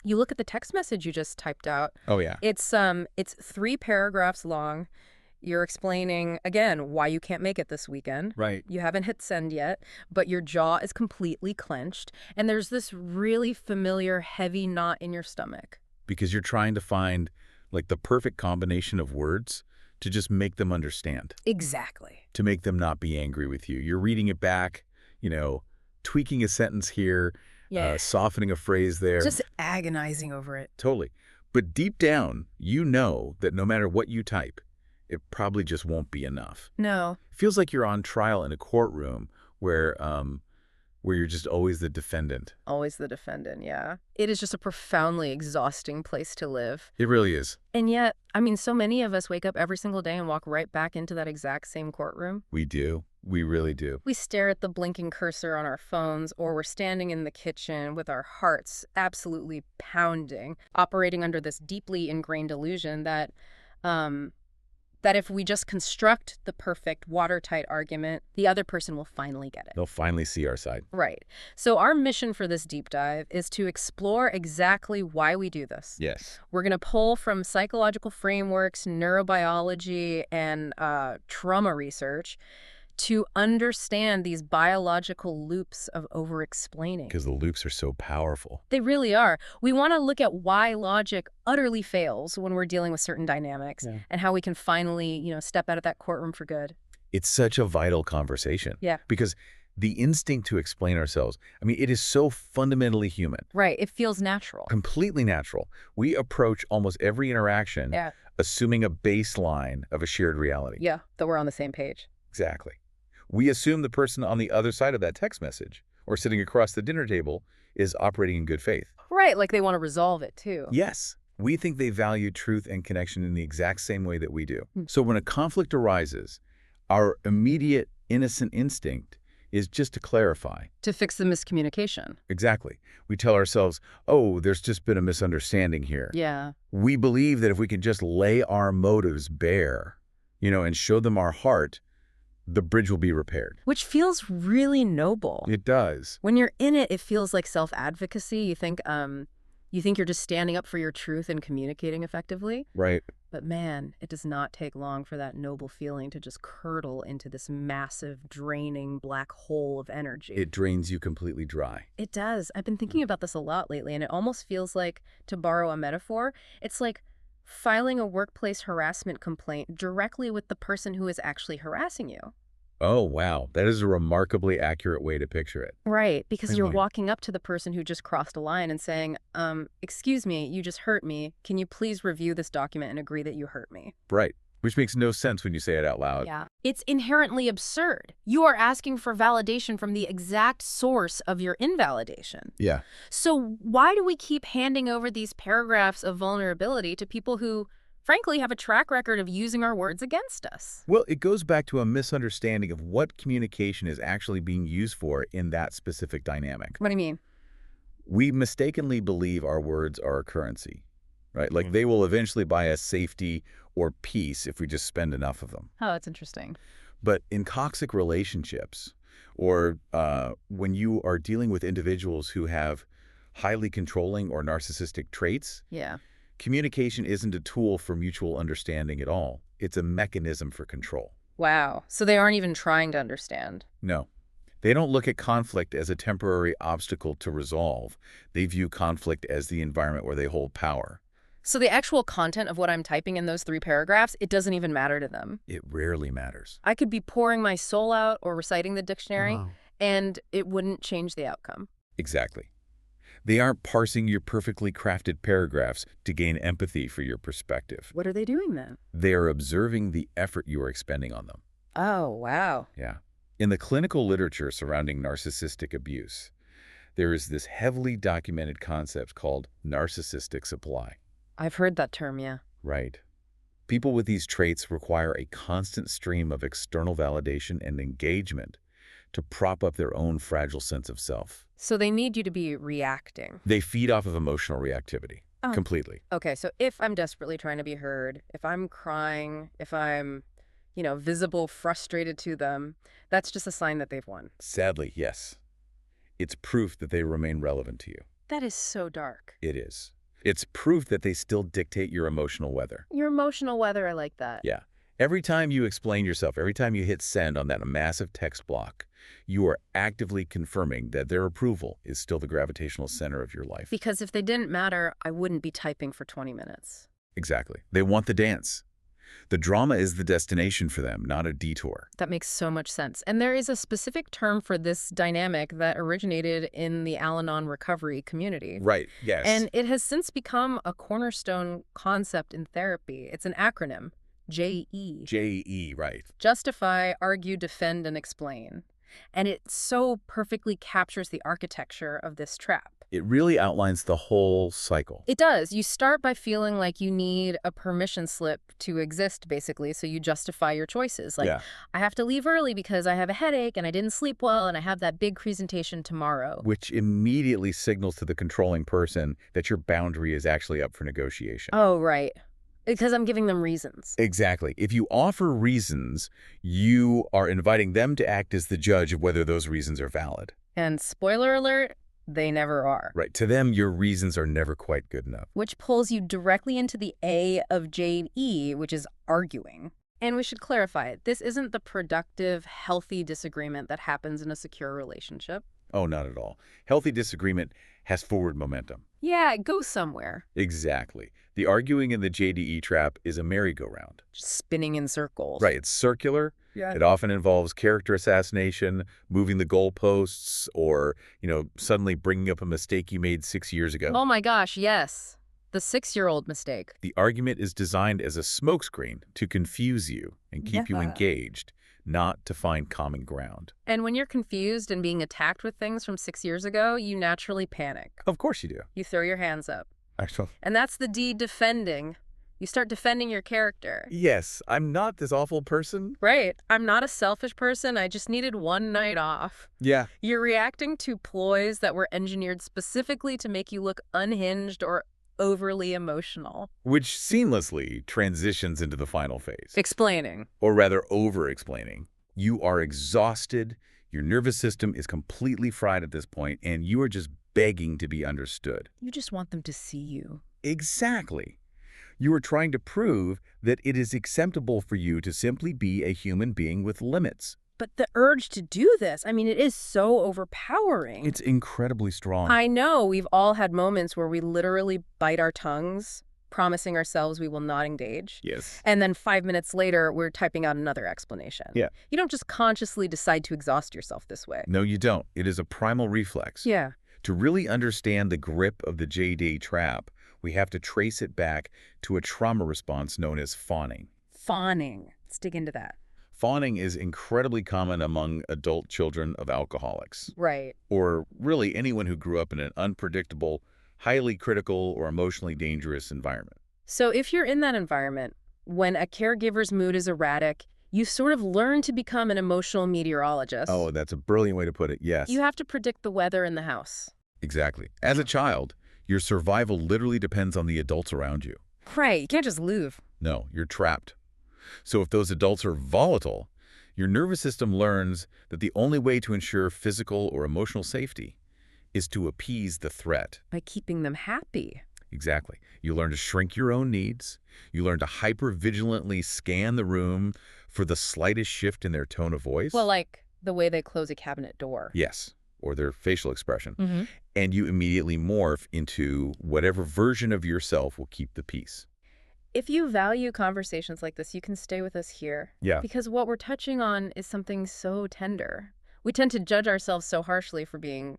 You look at the text message you just typed out. Oh, yeah. It's 3 paragraphs long. You're explaining, again, why you can't make it this weekend. Right. You haven't hit send yet, but your jaw is completely clenched, and there's this really familiar heavy knot in your stomach. Because you're trying to find, like, the perfect combination of words to just make them understand, Exactly. to make them not be angry with you. You're reading it back, you know, tweaking a sentence here, Yeah. softening a phrase there. Just agonizing over it. Totally. But deep down, you know that no matter what you type, it probably just won't be enough. No. Feels like you're on trial in a courtroom where you're just always the defendant. Always the defendant, yeah. It is just a profoundly exhausting place to live. It really is. And yet, I mean, so many of us wake up every single day and walk right back into that exact same courtroom. We do. We really do. We stare at the blinking cursor on our phones, or we're standing in the kitchen with our hearts absolutely pounding, operating under this deeply ingrained illusion that if we just construct the perfect, watertight argument, the other person will finally get it. They'll finally see our side. Right. So our mission for this deep dive is to explore exactly why we do this. Yes. We're going to pull from psychological frameworks, neurobiology, and trauma research to understand these biological loops of over-explaining. Because the loops are so powerful. They really are. We want to look at why logic utterly fails when we're dealing with certain dynamics, and how we can finally, step out of that courtroom for good. It's such a vital conversation. Yeah. Because the instinct to explain ourselves, I mean, it is so fundamentally human. Right. It feels natural. Completely natural. We approach almost every interaction Yeah. assuming a baseline of a shared reality. Yeah, that we're on the same page. Exactly. We assume the person on the other side of that text message or sitting across the dinner table is operating in good faith. Right, like they want to resolve it, too. Yes. We think they value truth and connection in the exact same way that we do. So when a conflict arises, our immediate innocent instinct is just to clarify. To fix the miscommunication. Exactly. We tell ourselves, oh, there's just been a misunderstanding here. Yeah. We believe that if we can just lay our motives bare, and show them our heart, the bridge will be repaired. Which feels really noble. It does. When you're in it, it feels like self-advocacy. You think you're just standing up for your truth and communicating effectively. Right. But man, it does not take long for that noble feeling to just curdle into this massive, draining black hole of energy. It drains you completely dry. It does. I've been thinking about this a lot lately, and it almost feels like, to borrow a metaphor, it's like filing a workplace harassment complaint directly with the person who is actually harassing you. Oh, wow. That is a remarkably accurate way to picture it. Right, because you're Really? walking up to the person who just crossed a line and saying, excuse me, you just hurt me. Can you please review this document and agree that you hurt me? Right. Which makes no sense when you say it out loud. Yeah. It's inherently absurd. You are asking for validation from the exact source of your invalidation. Yeah. So why do we keep handing over these paragraphs of vulnerability to people who, frankly, have a track record of using our words against us? Well, it goes back to a misunderstanding of what communication is actually being used for in that specific dynamic. What do you mean? We mistakenly believe our words are a currency, right? Like they will eventually buy us safety or peace if we just spend enough of them. Oh, that's interesting. But in toxic relationships, or when you are dealing with individuals who have highly controlling or narcissistic traits, Yeah. communication isn't a tool for mutual understanding at all. It's a mechanism for control. Wow. So they aren't even trying to understand. No. They don't look at conflict as a temporary obstacle to resolve. They view conflict as the environment where they hold power. So the actual content of what I'm typing in those 3 paragraphs, it doesn't even matter to them. It rarely matters. I could be pouring my soul out or reciting the dictionary, and it wouldn't change the outcome. Exactly. They aren't parsing your perfectly crafted paragraphs to gain empathy for your perspective. What are they doing then? They are observing the effort you are expending on them. Oh, wow. Yeah. In the clinical literature surrounding narcissistic abuse, there is this heavily documented concept called narcissistic supply. I've heard that term, yeah. Right. People with these traits require a constant stream of external validation and engagement to prop up their own fragile sense of self. So they need you to be reacting. They feed off of emotional reactivity. Oh. Completely. Okay, so if I'm desperately trying to be heard, if I'm crying, if I'm, visible, frustrated to them, that's just a sign that they've won. Sadly, yes. It's proof that they remain relevant to you. That is so dark. It is. It's proof that they still dictate your emotional weather. Your emotional weather, I like that. Yeah. Every time you explain yourself, every time you hit send on that massive text block, you are actively confirming that their approval is still the gravitational center of your life. Because if they didn't matter, I wouldn't be typing for 20 minutes. Exactly. They want the dance. The drama is the destination for them, not a detour. That makes so much sense. And there is a specific term for this dynamic that originated in the Al-Anon recovery community. Right, yes. And it has since become a cornerstone concept in therapy. It's an acronym, JE. JE, right. Justify, argue, defend, and explain. And it so perfectly captures the architecture of this trap. It really outlines the whole cycle. It does. You start by feeling like you need a permission slip to exist, basically, so you justify your choices. Like, Yeah. I have to leave early because I have a headache and I didn't sleep well and I have that big presentation tomorrow. Which immediately signals to the controlling person that your boundary is actually up for negotiation. Oh, right. Because I'm giving them reasons. Exactly. If you offer reasons, you are inviting them to act as the judge of whether those reasons are valid. And spoiler alert, they never are. Right. To them, your reasons are never quite good enough. Which pulls you directly into the A of JE, which is arguing. And we should clarify, this isn't the productive, healthy disagreement that happens in a secure relationship. Oh, not at all. Healthy disagreement has forward momentum. Yeah, it goes somewhere. Exactly. The arguing in the JDE trap is a merry-go-round. Just spinning in circles. Right. It's circular. Yeah. It often involves character assassination, moving the goalposts, or, suddenly bringing up a mistake you made 6 years ago. Oh my gosh, yes. The 6-year-old mistake. The argument is designed as a smokescreen to confuse you and keep you engaged, not to find common ground. And when you're confused and being attacked with things from 6 years ago, you naturally panic. Of course you do. You throw your hands up. Actually. And that's the D, defending. You start defending your character. Yes, I'm not this awful person. Right. I'm not a selfish person. I just needed one night off. Yeah. You're reacting to ploys that were engineered specifically to make you look unhinged or overly emotional. Which seamlessly transitions into the final phase. Explaining. Or rather, over-explaining. You are exhausted, your nervous system is completely fried at this point, and you are just begging to be understood. You just want them to see you. Exactly. You are trying to prove that it is acceptable for you to simply be a human being with limits. But the urge to do this, I mean, it is so overpowering. It's incredibly strong. I know. We've all had moments where we literally bite our tongues, promising ourselves we will not engage. Yes. And then 5 minutes later, we're typing out another explanation. Yeah. You don't just consciously decide to exhaust yourself this way. No, you don't. It is a primal reflex. Yeah. To really understand the grip of the JD trap, we have to trace it back to a trauma response known as fawning. Fawning. Let's dig into that. Fawning is incredibly common among adult children of alcoholics. Right. Or really anyone who grew up in an unpredictable, highly critical, or emotionally dangerous environment. So if you're in that environment, when a caregiver's mood is erratic, you sort of learn to become an emotional meteorologist. Oh, that's a brilliant way to put it, yes. You have to predict the weather in the house. Exactly. As a child, your survival literally depends on the adults around you. Right. You can't just leave. No, you're trapped. So if those adults are volatile, your nervous system learns that the only way to ensure physical or emotional safety is to appease the threat. By keeping them happy. Exactly. You learn to shrink your own needs. You learn to hyper-vigilantly scan the room for the slightest shift in their tone of voice. Well, like the way they close a cabinet door. Yes, or their facial expression. Mm-hmm. And you immediately morph into whatever version of yourself will keep the peace. If you value conversations like this, you can stay with us here. Yeah. Because what we're touching on is something so tender. We tend to judge ourselves so harshly for being,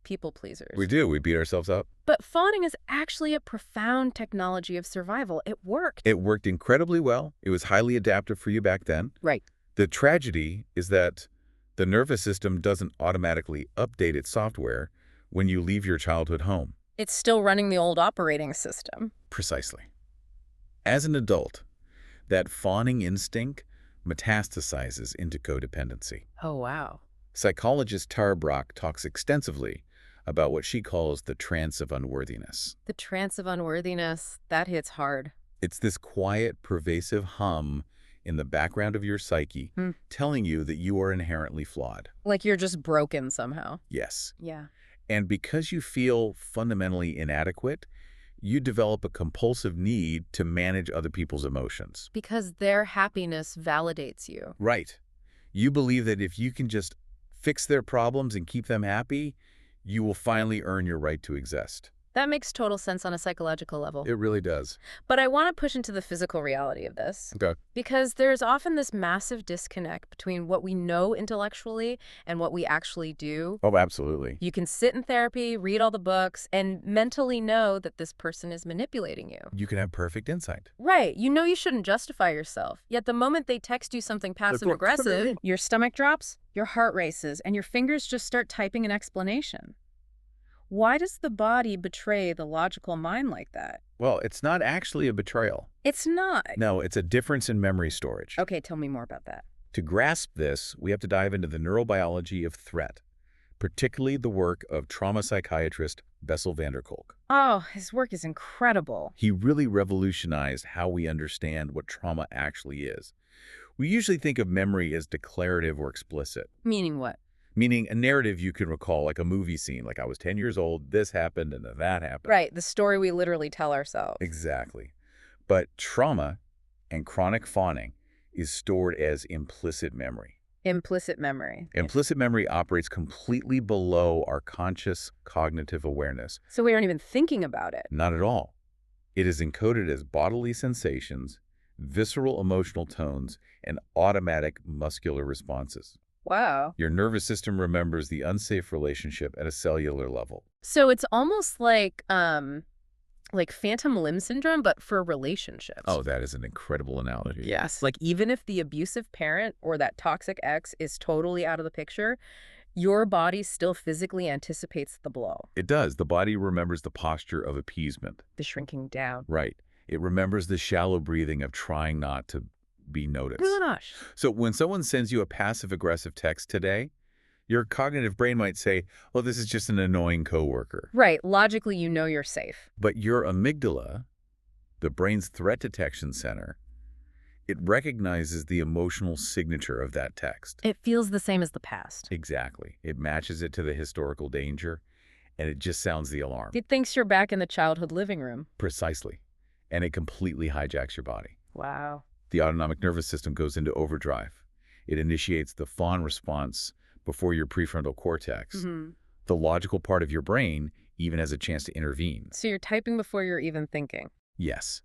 people pleasers. We do. We beat ourselves up. But fawning is actually a profound technology of survival. It worked. It worked incredibly well. It was highly adaptive for you back then. Right. The tragedy is that the nervous system doesn't automatically update its software when you leave your childhood home. It's still running the old operating system. Precisely. As an adult, that fawning instinct metastasizes into codependency. Oh, wow. Psychologist Tara Brach talks extensively about what she calls the trance of unworthiness. The trance of unworthiness, that hits hard. It's this quiet, pervasive hum in the background of your psyche telling you that you are inherently flawed. Like you're just broken somehow. Yes. Yeah. And because you feel fundamentally inadequate, you develop a compulsive need to manage other people's emotions. Because their happiness validates you. Right. You believe that if you can just fix their problems and keep them happy, you will finally earn your right to exist. That makes total sense on a psychological level. It really does. But I want to push into the physical reality of this. Okay. Because there's often this massive disconnect between what we know intellectually and what we actually do. Oh, absolutely. You can sit in therapy, read all the books, and mentally know that this person is manipulating you. You can have perfect insight. Right. You know you shouldn't justify yourself. Yet the moment they text you something passive-aggressive, your stomach drops, your heart races, and your fingers just start typing an explanation. Why does the body betray the logical mind like that? Well, it's not actually a betrayal. It's not. No, it's a difference in memory storage. Okay, tell me more about that. To grasp this, we have to dive into the neurobiology of threat, particularly the work of trauma psychiatrist Bessel van der Kolk. Oh, his work is incredible. He really revolutionized how we understand what trauma actually is. We usually think of memory as declarative or explicit, Meaning what? meaning a narrative you can recall, like a movie scene, like I was 10 years old, this happened, and then that happened. Right, the story we literally tell ourselves. Exactly. But trauma and chronic fawning is stored as implicit memory. Implicit memory. Implicit memory operates completely below our conscious cognitive awareness. So we aren't even thinking about it. Not at all. It is encoded as bodily sensations, visceral emotional tones, and automatic muscular responses. Wow. Your nervous system remembers the unsafe relationship at a cellular level. So it's almost like phantom limb syndrome, but for relationships. Oh, that is an incredible analogy. Yes. Like even if the abusive parent or that toxic ex is totally out of the picture, your body still physically anticipates the blow. It does. The body remembers the posture of appeasement. The shrinking down. Right. It remembers the shallow breathing of trying not to be noticed. Gosh. So when someone sends you a passive-aggressive text today, your cognitive brain might say, well, this is just an annoying coworker. Right. Logically, you know you're safe. But your amygdala, the brain's threat detection center, it recognizes the emotional signature of that text. It feels the same as the past. Exactly. It matches it to the historical danger, and it just sounds the alarm. It thinks you're back in the childhood living room. Precisely. And it completely hijacks your body. Wow. The autonomic nervous system goes into overdrive. It initiates the fawn response before your prefrontal cortex. Mm-hmm. The logical part of your brain even has a chance to intervene. So you're typing before you're even thinking. Yes.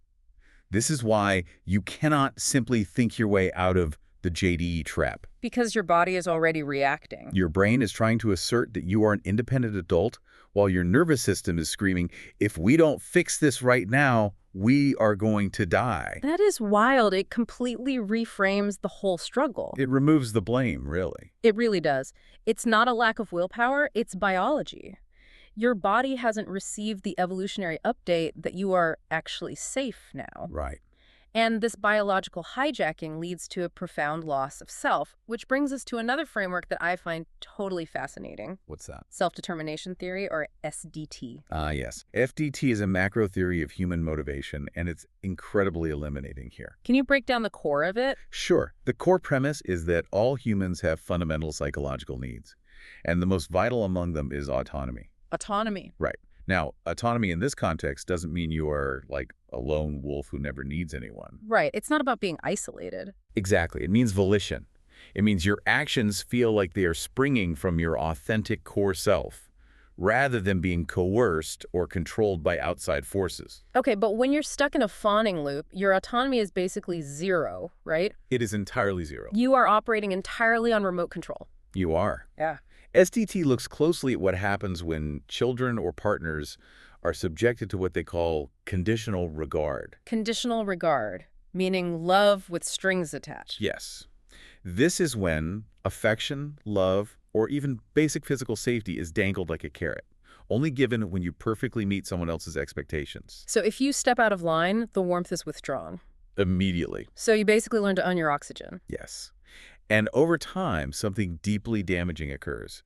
This is why you cannot simply think your way out of the JDE trap. Because your body is already reacting. Your brain is trying to assert that you are an independent adult, while your nervous system is screaming, if we don't fix this right now, we are going to die. That is wild. It completely reframes the whole struggle. It removes the blame, really. It really does. It's not a lack of willpower, it's biology. Your body hasn't received the evolutionary update that you are actually safe now. Right. And this biological hijacking leads to a profound loss of self, which brings us to another framework that I find totally fascinating. What's that? Self-determination theory, or SDT. Yes. FDT is a macro theory of human motivation, and it's incredibly eliminating here. Can you break down the core of it? Sure. The core premise is that all humans have fundamental psychological needs, and the most vital among them is autonomy. Autonomy. Right. Now, autonomy in this context doesn't mean you are like a lone wolf who never needs anyone. Right. It's not about being isolated. Exactly. It means volition. It means your actions feel like they are springing from your authentic core self, rather than being coerced or controlled by outside forces. Okay, but when you're stuck in a fawning loop, your autonomy is basically zero, right? It is entirely zero. You are operating entirely on remote control. You are. Yeah. SDT looks closely at what happens when children or partners are subjected to what they call conditional regard. Conditional regard, meaning love with strings attached. Yes. This is when affection, love, or even basic physical safety is dangled like a carrot, only given when you perfectly meet someone else's expectations. So if you step out of line, the warmth is withdrawn. Immediately. So you basically learn to own your oxygen. Yes. And over time, something deeply damaging occurs.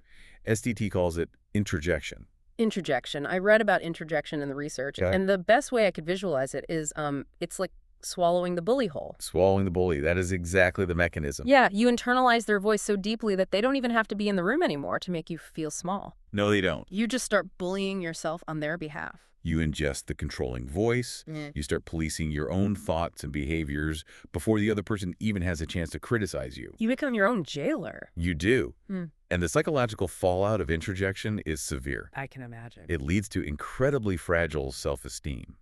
SDT calls it introjection. Introjection. I read about introjection in the research, Okay. and the best way I could visualize it is it's like swallowing the bully whole. Swallowing the bully, that is exactly the mechanism. Yeah, you internalize their voice so deeply that they don't even have to be in the room anymore to make you feel small. No, they don't. You just start bullying yourself on their behalf. You ingest the controlling voice. You start policing your own thoughts and behaviors before the other person even has a chance to criticize you. You become your own jailer. You do. And the psychological fallout of introjection is severe. I can imagine. It leads to incredibly fragile self-esteem.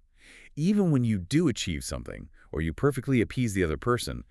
Even when you do achieve something, or you perfectly appease the other person,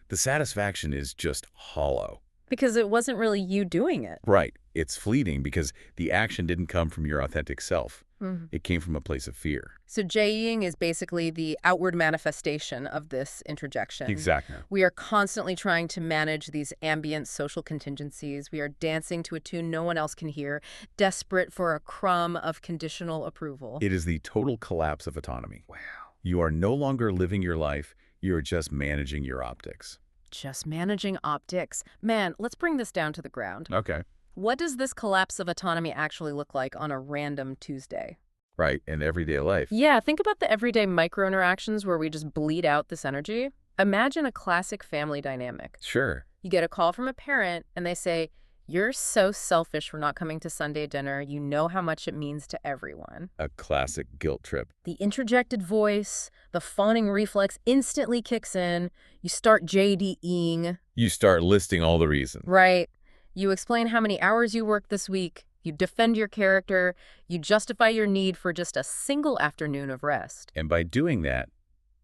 the satisfaction is just hollow. Because it wasn't really you doing it. Right. It's fleeting because the action didn't come from your authentic self. It came from a place of fear. So Jaying is basically the outward manifestation of this introjection. Exactly. We are constantly trying to manage these ambient social contingencies. We are dancing to a tune no one else can hear, desperate for a crumb of conditional approval. It is the total collapse of autonomy. Wow. You are no longer living your life. You are just managing your optics. Just managing optics. Man, let's bring this down to the ground. Okay. What does this collapse of autonomy actually look like on a random Tuesday? Right, in everyday life. Yeah, think about the everyday micro-interactions where we just bleed out this energy. Imagine a classic family dynamic. Sure. You get a call from a parent and they say, "You're so selfish for not coming to Sunday dinner. You know how much it means to everyone." A classic guilt trip. The interjected voice, the fawning reflex instantly kicks in. You start JDing. You start listing all the reasons. Right. You explain how many hours you worked this week. You defend your character. You justify your need for just a single afternoon of rest. And by doing that,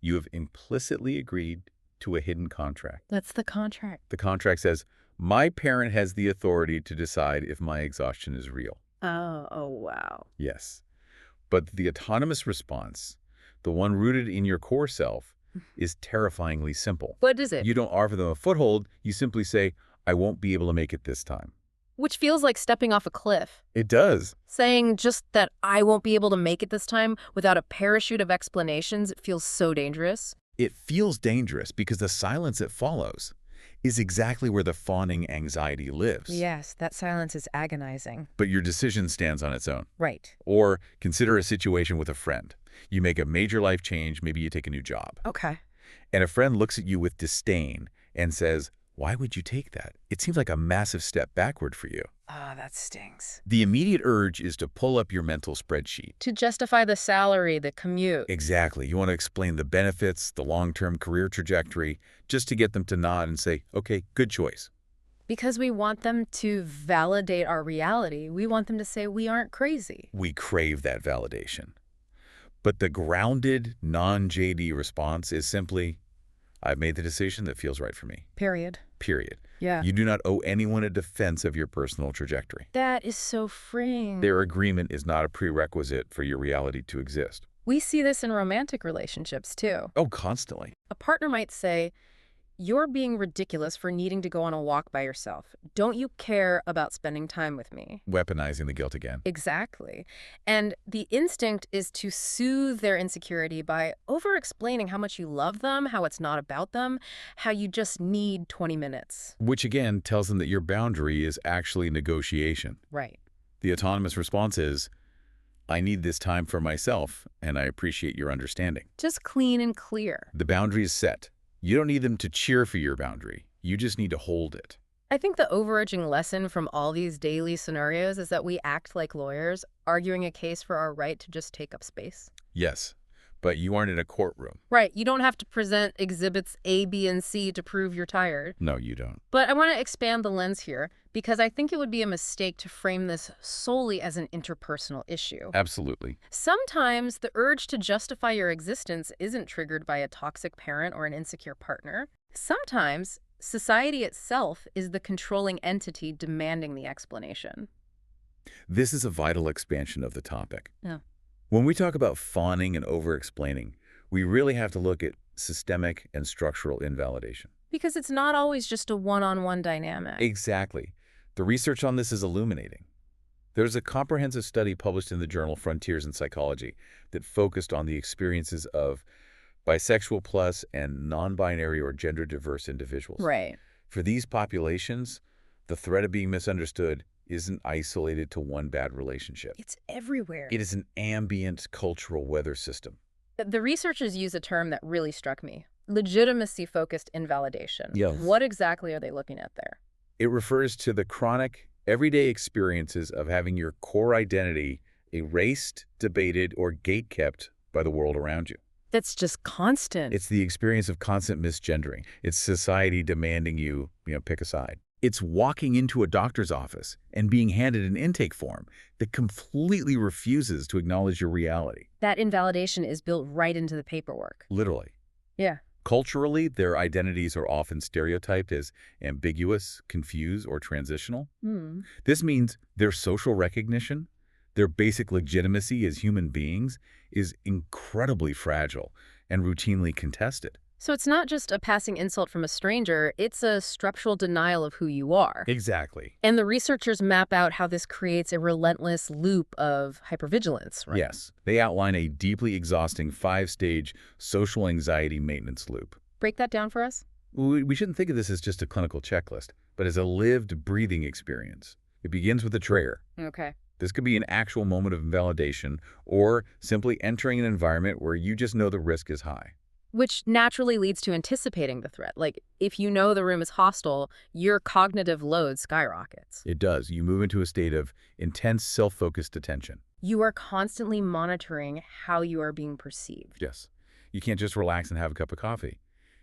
you have implicitly agreed to a hidden contract. That's the contract. The contract says, my parent has the authority to decide if my exhaustion is real. Oh, wow. Yes. But the autonomous response, the one rooted in your core self, is terrifyingly simple. What is it? You don't offer them a foothold. You simply say, I won't be able to make it this time. Which feels like stepping off a cliff. It does. Saying just that I won't be able to make it this time without a parachute of explanations feels so dangerous. It feels dangerous because the silence that follows is exactly where the fawning anxiety lives. Yes, that silence is agonizing. But your decision stands on its own. Right. Or consider a situation with a friend. You make a major life change, maybe you take a new job. Okay. And a friend looks at you with disdain and says, why would you take that? It seems like a massive step backward for you. Ah, that stings. The immediate urge is to pull up your mental spreadsheet. To justify the salary, the commute. Exactly. You want to explain the benefits, the long-term career trajectory, just to get them to nod and say, okay, good choice. Because we want them to validate our reality. We want them to say we aren't crazy. We crave that validation. But the grounded, non-JD response is simply, I've made the decision that feels right for me. Period. Period. Yeah. You do not owe anyone a defense of your personal trajectory. That is so freeing. Their agreement is not a prerequisite for your reality to exist. We see this in romantic relationships, too. Oh, constantly. A partner might say, "You're being ridiculous for needing to go on a walk by yourself. Don't you care about spending time with me?" Weaponizing the guilt again. Exactly. And the instinct is to soothe their insecurity by over-explaining how much you love them, how it's not about them, how you just need 20 minutes. Which again tells them that your boundary is actually negotiation. Right. The autonomous response is, I need this time for myself, and I appreciate your understanding. Just clean and clear. The boundary is set. You don't need them to cheer for your boundary. You just need to hold it. I think the overarching lesson from all these daily scenarios is that we act like lawyers, arguing a case for our right to just take up space. Yes, but you aren't in a courtroom. Right. You don't have to present exhibits A, B, and C to prove you're tired. No, you don't. But I want to expand the lens here because I think it would be a mistake to frame this solely as an interpersonal issue. Absolutely. Sometimes the urge to justify your existence isn't triggered by a toxic parent or an insecure partner. Sometimes society itself is the controlling entity demanding the explanation. This is a vital expansion of the topic. Yeah. When we talk about fawning and over-explaining, we really have to look at systemic and structural invalidation. Because it's not always just a one-on-one dynamic. Exactly. The research on this is illuminating. There's a comprehensive study published in the journal Frontiers in Psychology that focused on the experiences of bisexual plus and non-binary or gender-diverse individuals. Right. For these populations, the threat of being misunderstood isn't isolated to one bad relationship. It's everywhere. It is an ambient cultural weather system. The researchers use a term that really struck me, Legitimacy-focused invalidation. Yes. What exactly are they looking at there? It refers to the chronic, everyday experiences of having your core identity erased, debated, or gatekept by the world around you. That's just constant. It's the experience of constant misgendering. It's society demanding you pick a side. It's walking into a doctor's office and being handed an intake form that completely refuses to acknowledge your reality. That invalidation is built right into the paperwork. Literally. Yeah. Culturally, their identities are often stereotyped as ambiguous, confused, or transitional. This means their social recognition, their basic legitimacy as human beings, is incredibly fragile and routinely contested. So it's not just a passing insult from a stranger, it's a structural denial of who you are. Exactly. And the researchers map out how this creates a relentless loop of hypervigilance, right? Yes. They outline a deeply exhausting 5-stage social anxiety maintenance loop. Break that down for us? We shouldn't think of this as just a clinical checklist, but as a lived, breathing experience. It begins with a trigger. Okay. This could be an actual moment of invalidation or simply entering an environment where you just know the risk is high. Which naturally leads to anticipating the threat. Like, if you know the room is hostile, your cognitive load skyrockets. It does. You move into a state of intense self-focused attention. You are constantly monitoring how you are being perceived. Yes. You can't just relax and have a cup of coffee.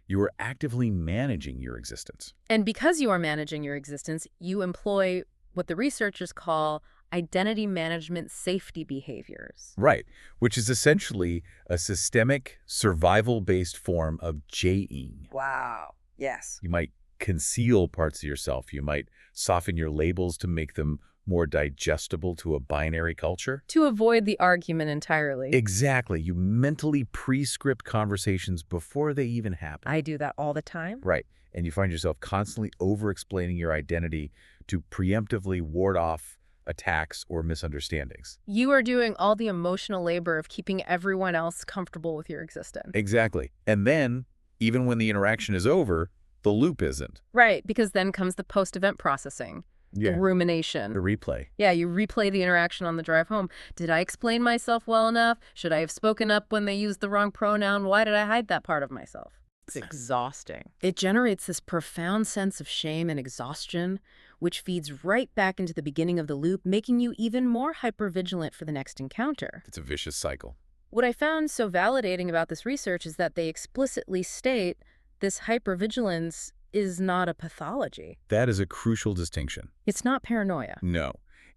You are actively managing your existence. And because you are managing your existence, you employ what the researchers call identity management safety behaviors. Right, which is essentially a systemic, survival-based form of J-ing. Wow. Yes. You might conceal parts of yourself. You might soften your labels to make them more digestible to a binary culture. To avoid the argument entirely. Exactly. You mentally pre-script conversations before they even happen. I do that all the time. Right. And you find yourself constantly over-explaining your identity to preemptively ward off attacks or misunderstandings. You are doing all the emotional labor of keeping everyone else comfortable with your existence. Exactly. And then, even when the interaction is over, the loop isn't. Right, because then comes the post-event processing. Yeah. The rumination. The replay. Yeah, you replay the interaction on the drive home. Did I explain myself well enough? Should I have spoken up when they used the wrong pronoun? Why did I hide that part of myself? It's exhausting. It generates this profound sense of shame and exhaustion, which feeds right back into the beginning of the loop, making you even more hypervigilant for the next encounter. It's a vicious cycle. What I found so validating about this research is that they explicitly state this hypervigilance is not a pathology. That is a crucial distinction. It's not paranoia. No.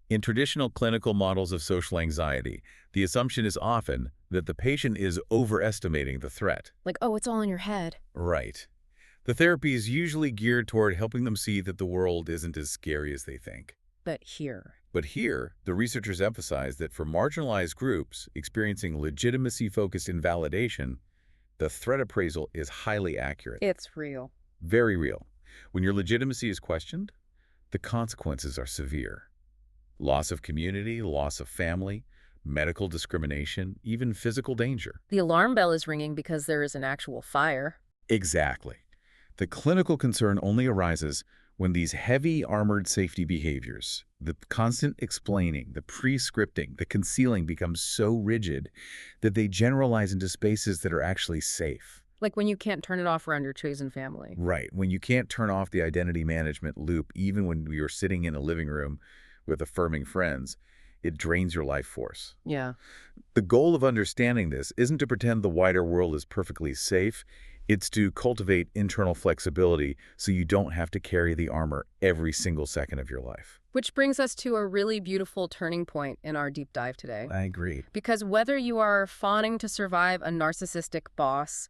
In traditional clinical models of social anxiety, the assumption is often that the patient is overestimating the threat. Like, oh, it's all in your head. Right. The therapy is usually geared toward helping them see that the world isn't as scary as they think. But here, the researchers emphasize that for marginalized groups experiencing legitimacy-focused invalidation, the threat appraisal is highly accurate. it's real. Very real. When your legitimacy is questioned, the consequences are severe. Loss of community, loss of family, medical discrimination, even physical danger. The alarm bell is ringing because there is an actual fire. Exactly. The clinical concern only arises when these heavy armored safety behaviors, the constant explaining, the pre-scripting, the concealing become so rigid that they generalize into spaces that are actually safe. Like when you can't turn it off around your chosen family. Right. When you can't turn off the identity management loop, even when you're sitting in a living room with affirming friends, it drains your life force. Yeah. The goal of understanding this isn't to pretend the wider world is perfectly safe. It's to cultivate internal flexibility so you don't have to carry the armor every single second of your life. Which brings us to a really beautiful turning point in our deep dive today. I agree. Because whether you are fawning to survive a narcissistic boss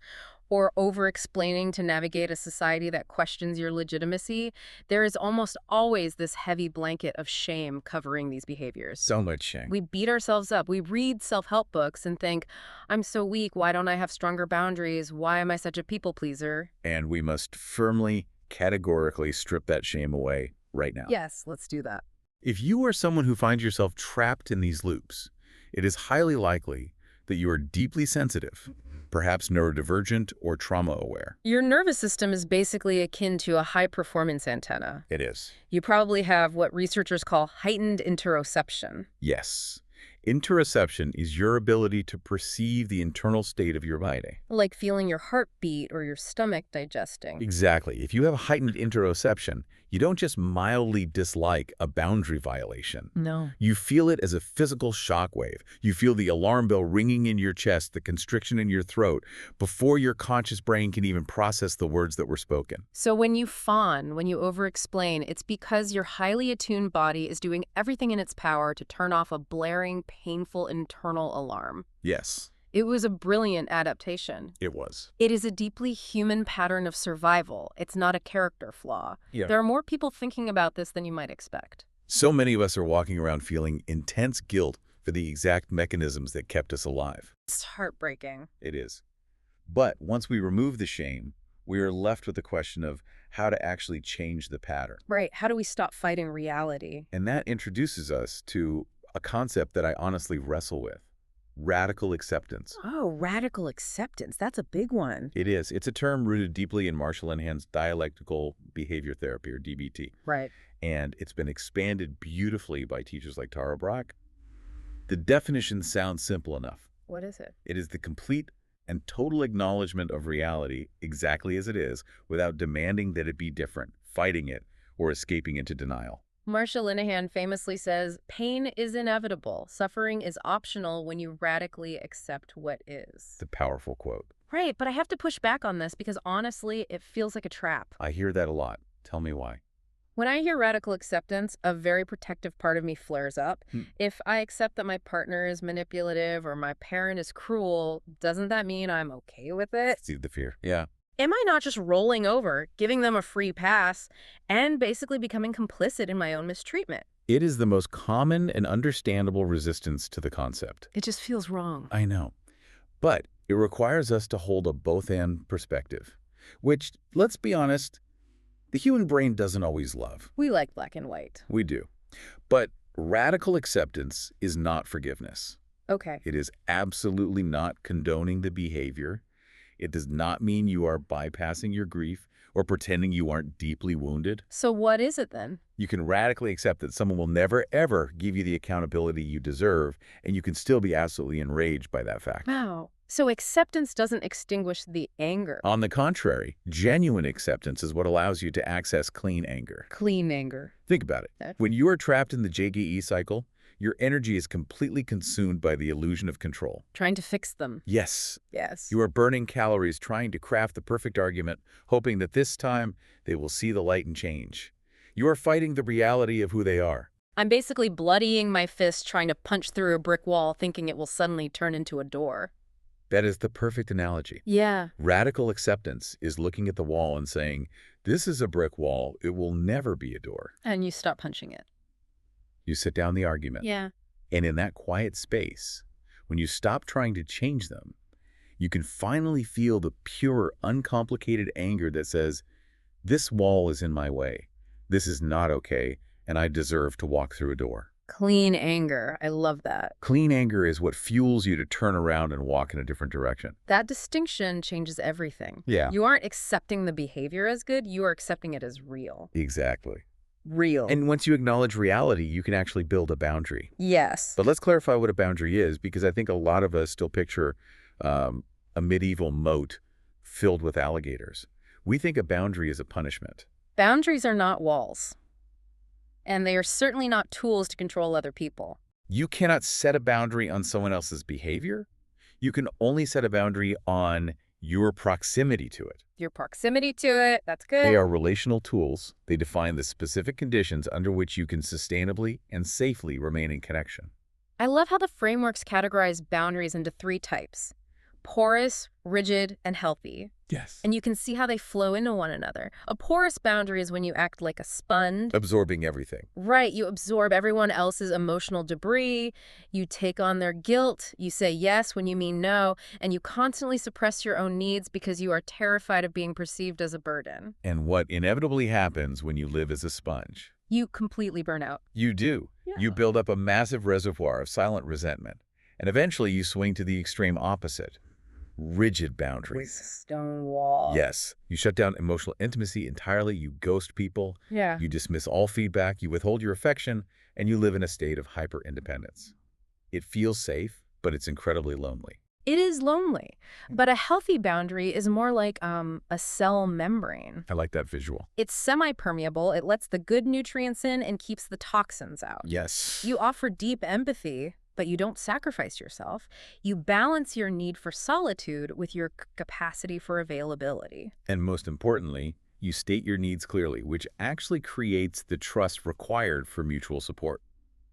or over-explaining to navigate a society that questions your legitimacy, there is almost always this heavy blanket of shame covering these behaviors. So much shame. We beat ourselves up. We read self-help books and think, I'm so weak. Why don't I have stronger boundaries? Why am I such a people pleaser? And we must firmly, categorically strip that shame away right now. Yes, let's do that. If you are someone who finds yourself trapped in these loops, it is highly likely that you are deeply sensitive, perhaps neurodivergent or trauma-aware. Your nervous system is basically akin to a high-performance antenna. It is. You probably have what researchers call heightened interoception. Yes. Interoception is your ability to perceive the internal state of your body. Like feeling your heartbeat or your stomach digesting. Exactly. If you have heightened interoception, you don't just mildly dislike a boundary violation. No. You feel it as a physical shockwave. You feel the alarm bell ringing in your chest, the constriction in your throat, before your conscious brain can even process the words that were spoken. So when you fawn, when you over-explain, it's because your highly attuned body is doing everything in its power to turn off a blaring, painful internal alarm. Yes, It was a brilliant adaptation. it was. It is a deeply human pattern of survival. It's not a character flaw. Yeah. There are more people thinking about this than you might expect. So many of us are walking around feeling intense guilt for the exact mechanisms that kept us alive. It's heartbreaking. It is. But once we remove the shame, we are left with the question of how to actually change the pattern. Right. How do we stop fighting reality? And that introduces us to a concept that I honestly wrestle with: radical acceptance. Oh, radical acceptance. That's a big one. It is. It's a term rooted deeply in Marshall Linehan's dialectical behavior therapy, or DBT. Right. And it's been expanded beautifully by teachers like Tara Brach. The definition sounds simple enough. What is it? It is the complete and total acknowledgement of reality exactly as it is, without demanding that it be different, fighting it, or escaping into denial. Marshall Linehan famously says, pain is inevitable. Suffering is optional when you radically accept what is. It's a powerful quote. Right, but I have to push back on this because honestly, it feels like a trap. I hear that a lot. Tell me why. When I hear radical acceptance, a very protective part of me flares up. If I accept that my partner is manipulative or my parent is cruel, doesn't that mean I'm okay with it? See the fear. Yeah. Am I not just rolling over, giving them a free pass, and basically becoming complicit in my own mistreatment? It is the most common and understandable resistance to the concept. It just feels wrong. I know. But it requires us to hold a both-and perspective, which, let's be honest, the human brain doesn't always love. We like black and white. We do. But radical acceptance is not forgiveness. Okay. It is absolutely not condoning the behavior. It does not mean you are bypassing your grief or pretending you aren't deeply wounded. So what is it then? You can radically accept that someone will never, ever give you the accountability you deserve, and you can still be absolutely enraged by that fact. Wow. So acceptance doesn't extinguish the anger. On the contrary, genuine acceptance is what allows you to access clean anger. Clean anger. Think about it. When you are trapped in the JGE cycle, your energy is completely consumed by the illusion of control. Trying to fix them. Yes. Yes. You are burning calories trying to craft the perfect argument, hoping that this time they will see the light and change. You are fighting the reality of who they are. I'm basically bloodying my fist trying to punch through a brick wall thinking it will suddenly turn into a door. That is the perfect analogy. Yeah. Radical acceptance is looking at the wall and saying, this is a brick wall, it will never be a door. And you stop punching it. You sit down the argument. Yeah. And in that quiet space, when you stop trying to change them, you can finally feel the pure, uncomplicated anger that says, this wall is in my way. This is not okay, and I deserve to walk through a door. Clean anger. I love that. Clean anger is what fuels you to turn around and walk in a different direction. That distinction changes everything. Yeah. You aren't accepting the behavior as good, you are accepting it as real. Exactly. Real. And once you acknowledge reality, you can actually build a boundary. Yes. But let's clarify what a boundary is, because I think a lot of us still picture a medieval moat filled with alligators. We think a boundary is a punishment. Boundaries are not walls. And they are certainly not tools to control other people. You cannot set a boundary on someone else's behavior. You can only set a boundary on your proximity to it. Your proximity to it, that's good. They are relational tools. They define the specific conditions under which you can sustainably and safely remain in connection. I love how the frameworks categorize boundaries into 3 types: porous, rigid, and healthy. Yes. And you can see how they flow into one another. A porous boundary is when you act like a sponge. Absorbing everything. Right, you absorb everyone else's emotional debris, you take on their guilt, you say yes when you mean no, and you constantly suppress your own needs because you are terrified of being perceived as a burden. And what inevitably happens when you live as a sponge? You completely burn out. You do. Yeah. You build up a massive reservoir of silent resentment, and eventually you swing to the extreme opposite. Rigid boundaries. Stone wall. Yes. You shut down emotional intimacy entirely, you ghost people, Yeah. you dismiss all feedback, you withhold your affection, and you live in a state of hyper-independence. It feels safe, but it's incredibly lonely. It is lonely, but a healthy boundary is more like a cell membrane. I like that visual. It's semi-permeable, it lets the good nutrients in and keeps the toxins out. Yes. You offer deep empathy, but you don't sacrifice yourself. You balance your need for solitude with your capacity for availability. And most importantly, you state your needs clearly, which actually creates the trust required for mutual support.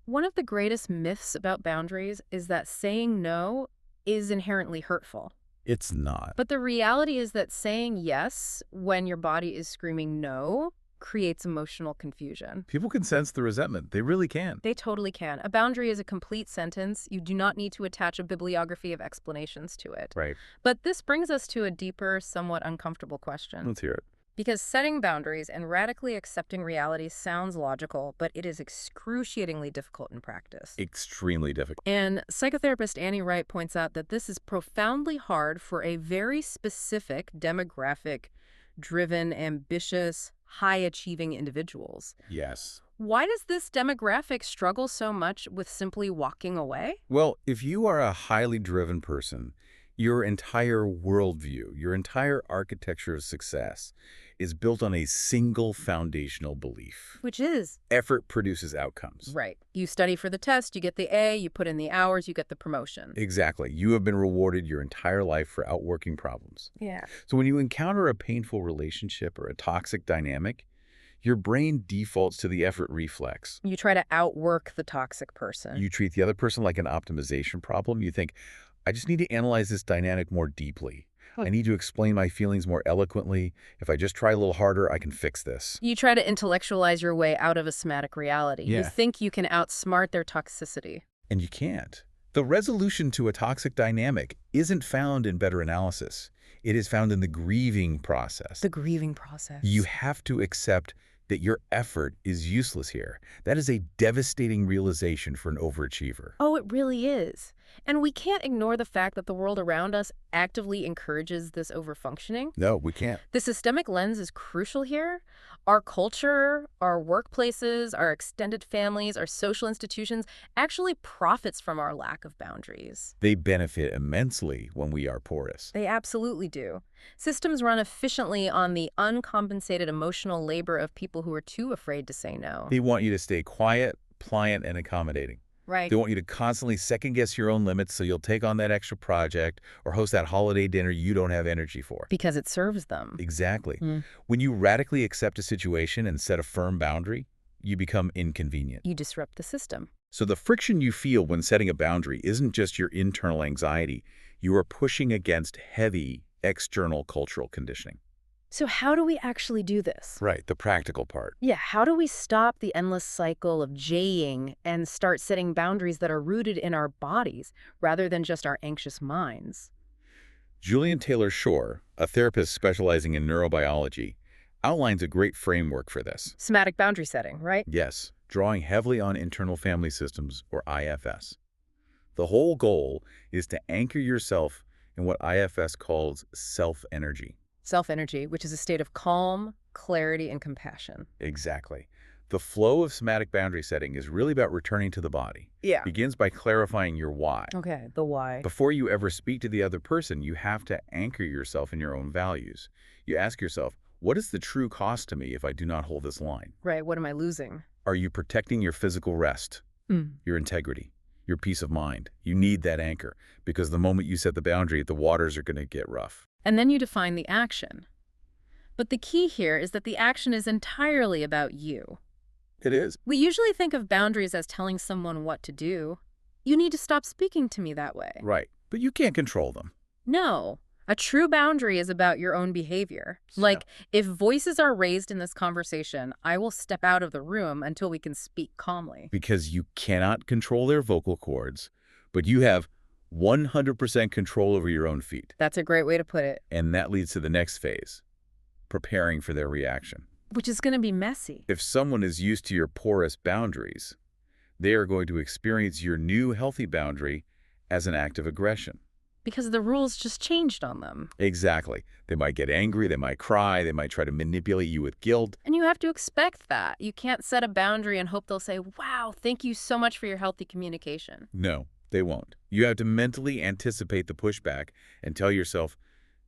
One of the greatest myths about boundaries is that saying no is inherently hurtful. It's not. But the reality is that saying yes when your body is screaming no creates emotional confusion. People can sense the resentment. They really can. They totally can. A boundary is a complete sentence. You do not need to attach a bibliography of explanations to it. Right. But this brings us to a deeper, somewhat uncomfortable question. Let's hear it. Because setting boundaries and radically accepting reality sounds logical, but it is excruciatingly difficult in practice. Extremely difficult. And psychotherapist Annie Wright points out that this is profoundly hard for a very specific demographic-driven, ambitious, high-achieving individuals. Yes. Why does this demographic struggle so much with simply walking away? Well, if you are a highly driven person, your entire worldview, your entire architecture of success is built on a single foundational belief. Which is? Effort produces outcomes. Right. You study for the test, you get the A, you put in the hours, you get the promotion. Exactly. You have been rewarded your entire life for outworking problems. Yeah. So when you encounter a painful relationship or a toxic dynamic, your brain defaults to the effort reflex. You try to outwork the toxic person. You treat the other person like an optimization problem. You think, I just need to analyze this dynamic more deeply. I need to explain my feelings more eloquently. If I just try a little harder, I can fix this. You try to intellectualize your way out of a somatic reality. Yeah. You think you can outsmart their toxicity. And you can't. The resolution to a toxic dynamic isn't found in better analysis. It is found in the grieving process. The grieving process. You have to accept that your effort is useless here. That is a devastating realization for an overachiever. Oh, it really is. And we can't ignore the fact that the world around us actively encourages this overfunctioning. No, we can't. The systemic lens is crucial here. Our culture, our workplaces, our extended families, our social institutions actually profits from our lack of boundaries. They benefit immensely when we are porous. They absolutely do. Systems run efficiently on the uncompensated emotional labor of people who are too afraid to say no. They want you to stay quiet, pliant, and accommodating. Right. They want you to constantly second-guess your own limits so you'll take on that extra project or host that holiday dinner you don't have energy for. Because it serves them. Exactly. When you radically accept a situation and set a firm boundary, you become inconvenient. You disrupt the system. So the friction you feel when setting a boundary isn't just your internal anxiety. You are pushing against heavy external cultural conditioning. So how do we actually do this? Right, the practical part. Yeah, how do we stop the endless cycle of jaying and start setting boundaries that are rooted in our bodies rather than just our anxious minds? Julian Taylor Shore, a therapist specializing in neurobiology, outlines a great framework for this. Somatic boundary setting, right? Yes, drawing heavily on internal family systems, or IFS. The whole goal is to anchor yourself in what IFS calls self-energy. Self-energy, which is a state of calm, clarity, and compassion. Exactly. The flow of somatic boundary setting is really about returning to the body. Yeah. It begins by clarifying your why. Okay, the why. Before you ever speak to the other person, you have to anchor yourself in your own values. You ask yourself, what is the true cost to me if I do not hold this line? Right, what am I losing? Are you protecting your physical rest, your integrity, your peace of mind? You need that anchor because the moment you set the boundary, the waters are going to get rough. And then you define the action. But the key here is that the action is entirely about you. It is. We usually think of boundaries as telling someone what to do. You need to stop speaking to me that way. Right. But you can't control them. No. A true boundary is about your own behavior. Like, if voices are raised in this conversation, I will step out of the room until we can speak calmly. Because you cannot control their vocal cords, but you have 100% control over your own feet. That's a great way to put it. And that leads to the next phase, preparing for their reaction. Which is going to be messy. If someone is used to your porous boundaries, they are going to experience your new healthy boundary as an act of aggression. Because the rules just changed on them. Exactly. They might get angry, they might cry, they might try to manipulate you with guilt. And you have to expect that. You can't set a boundary and hope they'll say, wow, thank you so much for your healthy communication. No. They won't. You have to mentally anticipate the pushback and tell yourself,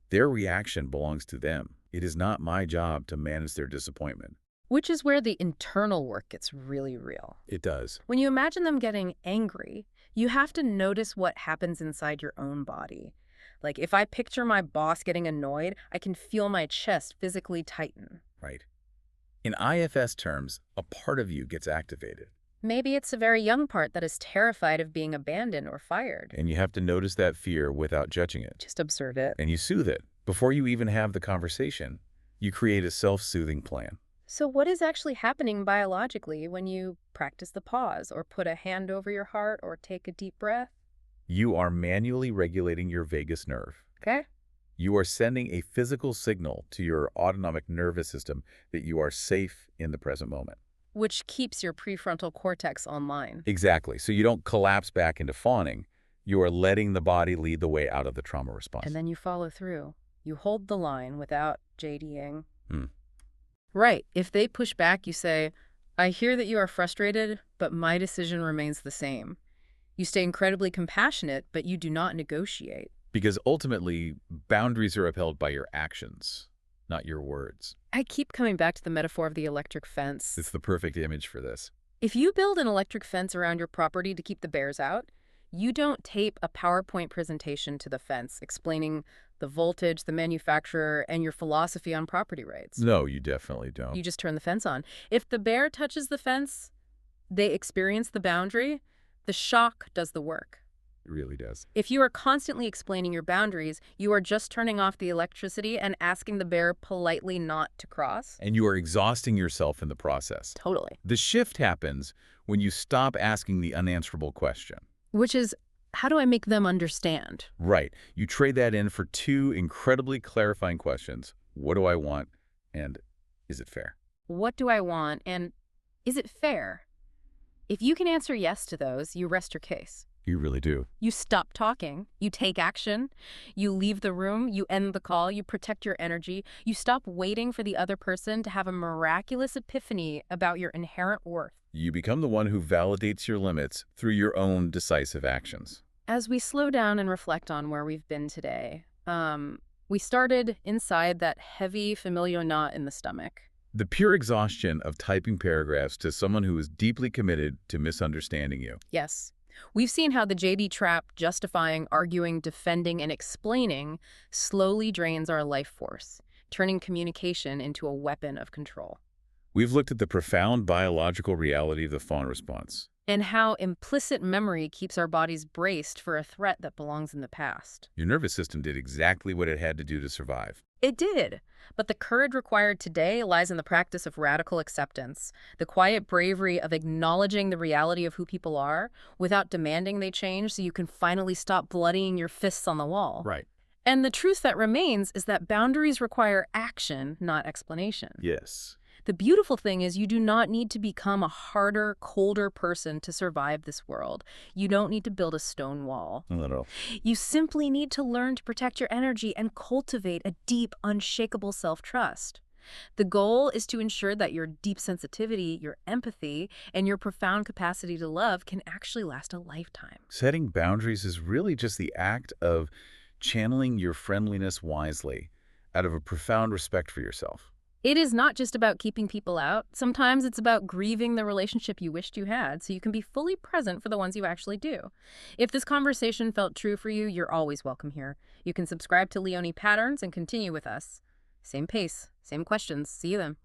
their reaction belongs to them. It is not my job to manage their disappointment. Which is where the internal work gets really real. It does. When you imagine them getting angry, you have to notice what happens inside your own body. Like, if I picture my boss getting annoyed, I can feel my chest physically tighten. Right. In IFS terms, a part of you gets activated. Maybe it's a very young part that is terrified of being abandoned or fired. And you have to notice that fear without judging it. Just observe it. And you soothe it. Before you even have the conversation, you create a self-soothing plan. So what is actually happening biologically when you practice the pause or put a hand over your heart or take a deep breath? You are manually regulating your vagus nerve. Okay. You are sending a physical signal to your autonomic nervous system that you are safe in the present moment. Which keeps your prefrontal cortex online. Exactly. So you don't collapse back into fawning. You are letting the body lead the way out of the trauma response. And then you follow through. You hold the line without JDing. Hmm. Right. If they push back, you say, I hear that you are frustrated, but my decision remains the same. You stay incredibly compassionate, but you do not negotiate. Because ultimately, boundaries are upheld by your actions, not your words. I keep coming back to the metaphor of the electric fence. It's the perfect image for this. If you build an electric fence around your property to keep the bears out, you don't tape a PowerPoint presentation to the fence explaining the voltage, the manufacturer, and your philosophy on property rights. No, you definitely don't. You just turn the fence on. If the bear touches the fence, they experience the boundary, the shock does the work. It really does. If you are constantly explaining your boundaries, you are just turning off the electricity and asking the bear politely not to cross. And you are exhausting yourself in the process. Totally. The shift happens when you stop asking the unanswerable question. Which is, how do I make them understand? Right. You trade that in for two incredibly clarifying questions. What do I want? And is it fair? What do I want? And is it fair? If you can answer yes to those, you rest your case. You really do. You stop talking, you take action, you leave the room, you end the call, you protect your energy, you stop waiting for the other person to have a miraculous epiphany about your inherent worth. You become the one who validates your limits through your own decisive actions. As we slow down and reflect on where we've been today, we started inside that heavy familiar knot in the stomach. The pure exhaustion of typing paragraphs to someone who is deeply committed to misunderstanding you. Yes. We've seen how the JD trap, justifying, arguing, defending, and explaining, slowly drains our life force, turning communication into a weapon of control. We've looked at the profound biological reality of the fawn response. And how implicit memory keeps our bodies braced for a threat that belongs in the past. Your nervous system did exactly what it had to do to survive. It did. But the courage required today lies in the practice of radical acceptance, the quiet bravery of acknowledging the reality of who people are without demanding they change so you can finally stop bloodying your fists on the wall. Right. And the truth that remains is that boundaries require action, not explanation. Yes. The beautiful thing is you do not need to become a harder, colder person to survive this world. You don't need to build a stone wall. Not at all. You simply need to learn to protect your energy and cultivate a deep, unshakable self-trust. The goal is to ensure that your deep sensitivity, your empathy, and your profound capacity to love can actually last a lifetime. Setting boundaries is really just the act of channeling your friendliness wisely out of a profound respect for yourself. It is not just about keeping people out. Sometimes it's about grieving the relationship you wished you had so you can be fully present for the ones you actually do. If this conversation felt true for you, you're always welcome here. You can subscribe to Leonie Patterns and continue with us. Same pace, same questions. See you then.